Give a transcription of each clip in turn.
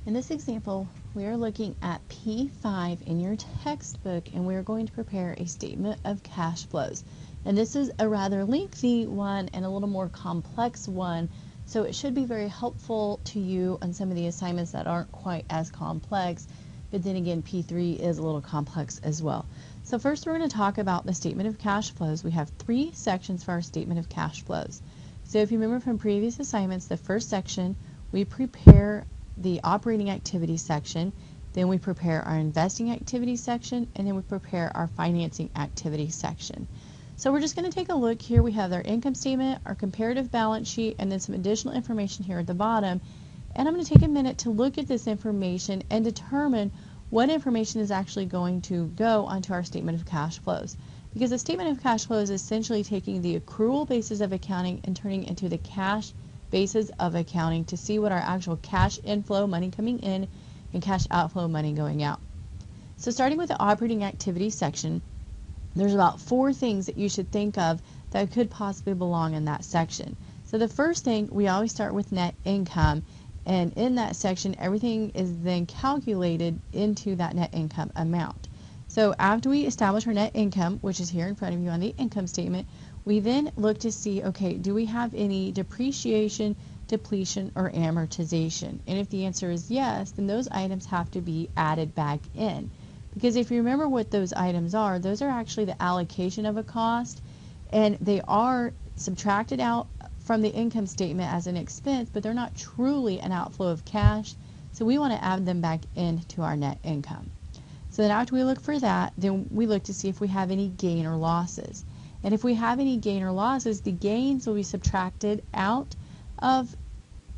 In this example, we are looking at P5 in your textbook, and we are going to prepare a statement of cash flows. And this is a rather lengthy one and a little more complex one, so it should be very helpful to you on some of the assignments that aren't quite as complex, but then again, P3 is a little complex as well. So first we're going to talk about the statement of cash flows. We have 3 sections for our statement of cash flows. So if you remember from previous assignments, the first section, we prepare the operating activity section, then we prepare our investing activity section, and then we prepare our financing activity section. So we're just going to take a look here. We have our income statement, our comparative balance sheet, and then some additional information here at the bottom. And I'm going to take a minute to look at this information and determine what information is actually going to go onto our statement of cash flows. Because the statement of cash flows is essentially taking the accrual basis of accounting and turning it into the cash basis of accounting to see what our actual cash inflow, money coming in, and cash outflow, money going out. So starting with the operating activity section, there's about 4 things that you should think of that could possibly belong in that section. So the first thing, we always start with net income, and in that section everything is then calculated into that net income amount. So after we establish our net income, which is here in front of you on the income statement, we then look to see, okay, do we have any depreciation, depletion, or amortization? And if the answer is yes, then those items have to be added back in. Because if you remember what those items are, those are actually the allocation of a cost, and they are subtracted out from the income statement as an expense, but they're not truly an outflow of cash, so we want to add them back into our net income. So then after we look for that, then we look to see if we have any gain or losses. And if we have any gain or losses, the gains will be subtracted out of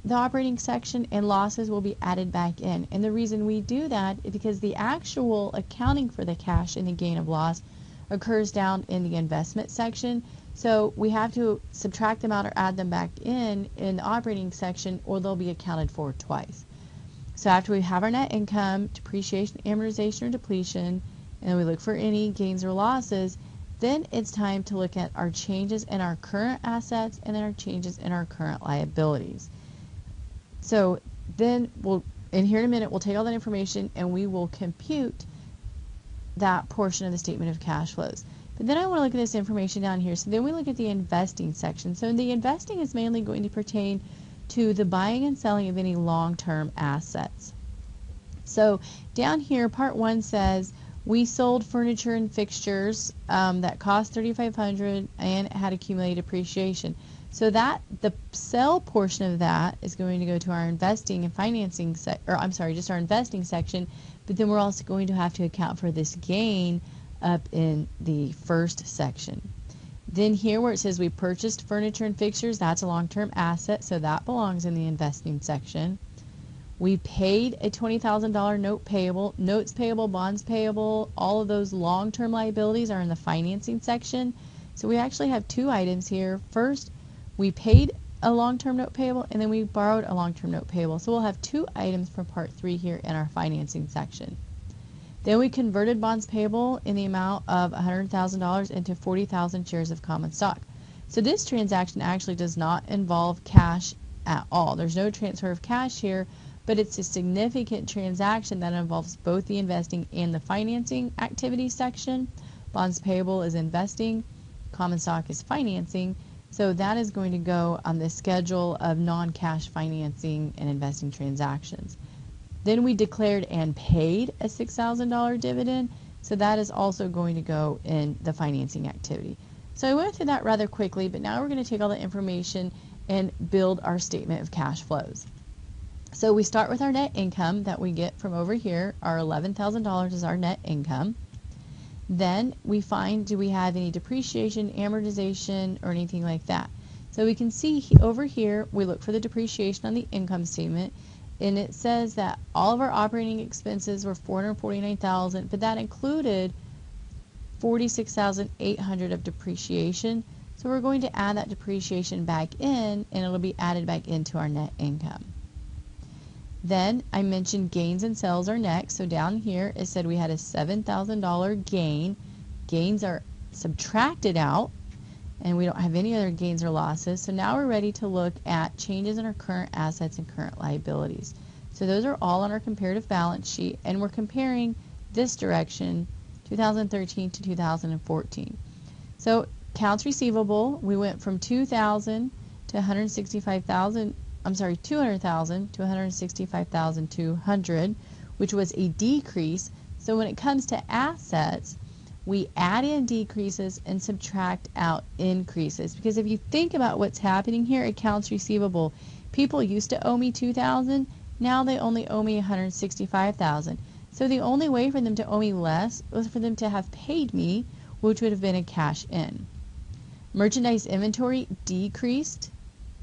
the operating section and losses will be added back in. And the reason we do that is because the actual accounting for the cash and the gain of loss occurs down in the investment section. So we have to subtract them out or add them back in the operating section, or they'll be accounted for twice. So after we have our net income, depreciation, amortization, or depletion, and we look for any gains or losses, then it's time to look at our changes in our current assets and then our changes in our current liabilities. So then in here in a minute, we'll take all that information and we will compute that portion of the statement of cash flows. But then I want to look at this information down here. So then we look at the investing section. So the investing is mainly going to pertain to the buying and selling of any long-term assets. So down here, part 1 says, we sold furniture and fixtures that cost $3,500 and had accumulated appreciation. So that the sell portion of that is going to go to our investing and financing just our investing section, but then we're also going to have to account for this gain up in the first section. Then here where it says we purchased furniture and fixtures, that's a long-term asset, so that belongs in the investing section. We paid a $20,000 note payable. Notes payable, bonds payable, all of those long-term liabilities are in the financing section. So we actually have 2 items here. First, we paid a long-term note payable, and then we borrowed a long-term note payable. So we'll have 2 items for part 3 here in our financing section. Then we converted bonds payable in the amount of $100,000 into 40,000 shares of common stock. So this transaction actually does not involve cash at all. There's no transfer of cash here, but it's a significant transaction that involves both the investing and the financing activity section. Bonds payable is investing, common stock is financing, so that is going to go on the schedule of non-cash financing and investing transactions. Then we declared and paid a $6,000 dividend, so that is also going to go in the financing activity. So I went through that rather quickly, but now we're going to take all the information and build our statement of cash flows. So we start with our net income that we get from over here. Our $11,000 is our net income. Then we find, do we have any depreciation, amortization, or anything like that? So we can see over here, we look for the depreciation on the income statement, and it says that all of our operating expenses were $449,000, but that included $46,800 of depreciation. So we're going to add that depreciation back in, and it'll be added back into our net income. Then I mentioned gains and sales are next. So down here it said we had a $7,000 gain. Gains are subtracted out, and we don't have any other gains or losses. So now we're ready to look at changes in our current assets and current liabilities. So those are all on our comparative balance sheet, and we're comparing this direction, 2013 to 2014. So accounts receivable, we went from 200,000 to 165,000, I'm sorry, 200,000 to 165,200, which was a decrease. So when it comes to assets, we add in decreases and subtract out increases. Because if you think about what's happening here, accounts receivable, people used to owe me 2,000, now they only owe me 165,000. So the only way for them to owe me less was for them to have paid me, which would have been a cash in. Merchandise inventory decreased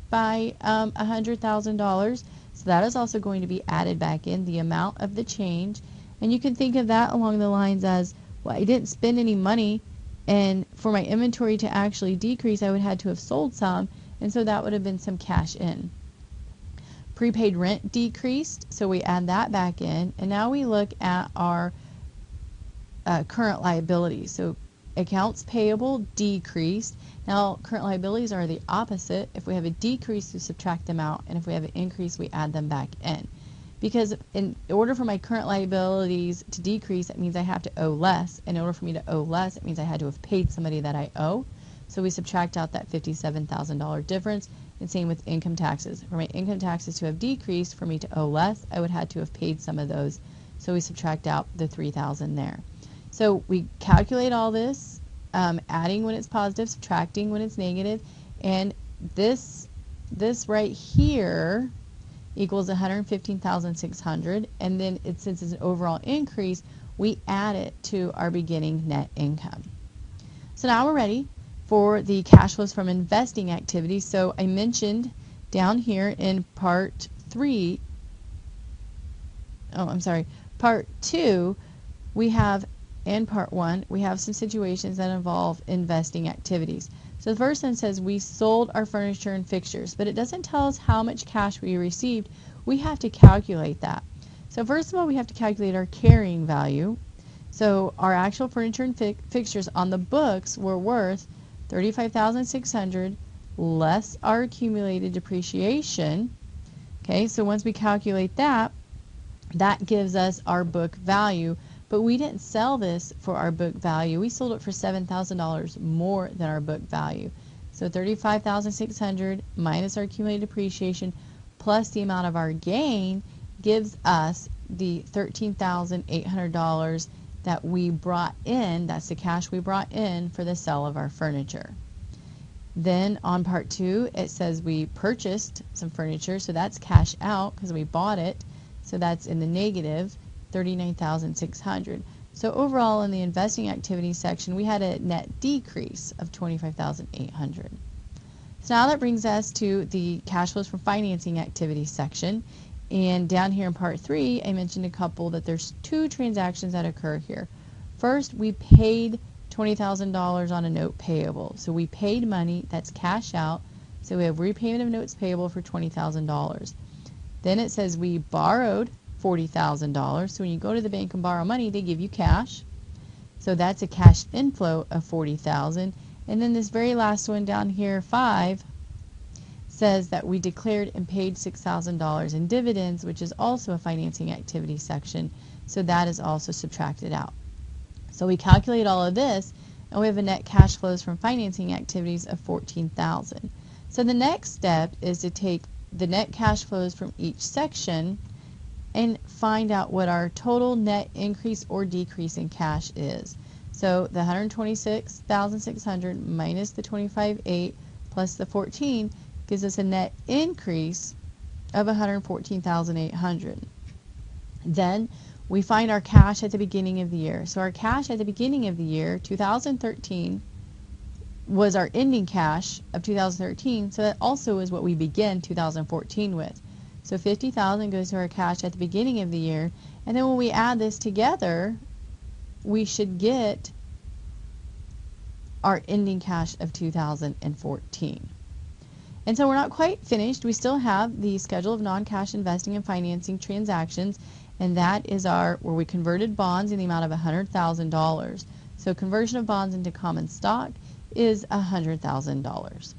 by $100,000, so that is also going to be added back in, the amount of the change. And you can think of that along the lines as, well, I didn't spend any money, and for my inventory to actually decrease, I would have had to have sold some, and so that would have been some cash in. Prepaid rent decreased, so we add that back in, and now we look at our current liabilities. So accounts payable decreased. Now current liabilities are the opposite. If we have a decrease, we subtract them out, and if we have an increase, we add them back in. Because in order for my current liabilities to decrease, that means I have to owe less. In order for me to owe less, it means I had to have paid somebody that I owe. So we subtract out that $57,000 difference. And same with income taxes. For my income taxes to have decreased, for me to owe less, I would have had to have paid some of those. So we subtract out the $3,000 there. So we calculate all this, adding when it's positive, subtracting when it's negative, and this right here equals 115,600, and then since it's an overall increase, we add it to our beginning net income. So now we're ready for the cash flows from investing activities. So I mentioned down here in part 2, we have, in part 1, we have some situations that involve investing activities. So the first one says we sold our furniture and fixtures, but it doesn't tell us how much cash we received. We have to calculate that. So first of all, we have to calculate our carrying value. So our actual furniture and fixtures on the books were worth $35,600 less our accumulated depreciation. Okay, so once we calculate that, that gives us our book value. But we didn't sell this for our book value. We sold it for $7,000 more than our book value. So $35,600 minus our accumulated depreciation plus the amount of our gain gives us the $13,800 that we brought in. That's the cash we brought in for the sale of our furniture. Then on part 2, it says we purchased some furniture, so that's cash out because we bought it. So that's in the negative, $39,600. So overall in the investing activities section, we had a net decrease of $25,800. So now that brings us to the cash flows from financing activities section. And down here in part 3, I mentioned a couple that there's 2 transactions that occur here. First, we paid $20,000 on a note payable. So we paid money, that's cash out. So we have repayment of notes payable for $20,000. Then it says we borrowed $40,000. So when you go to the bank and borrow money, they give you cash. So that's a cash inflow of $40,000. And then this very last one down here, 5, says that we declared and paid $6,000 in dividends, which is also a financing activity section. So that is also subtracted out. So we calculate all of this, and we have a net cash flows from financing activities of $14,000. So the next step is to take the net cash flows from each section and find out what our total net increase or decrease in cash is. So the $126,600 minus the $25,800 plus the $14,000 gives us a net increase of $114,800. Then we find our cash at the beginning of the year. So our cash at the beginning of the year, 2013, was our ending cash of 2013, so that also is what we begin 2014 with. So $50,000 goes to our cash at the beginning of the year, and then when we add this together, we should get our ending cash of 2014. And so we're not quite finished. We still have the schedule of non-cash investing and financing transactions, and that is where we converted bonds in the amount of $100,000. So conversion of bonds into common stock is $100,000.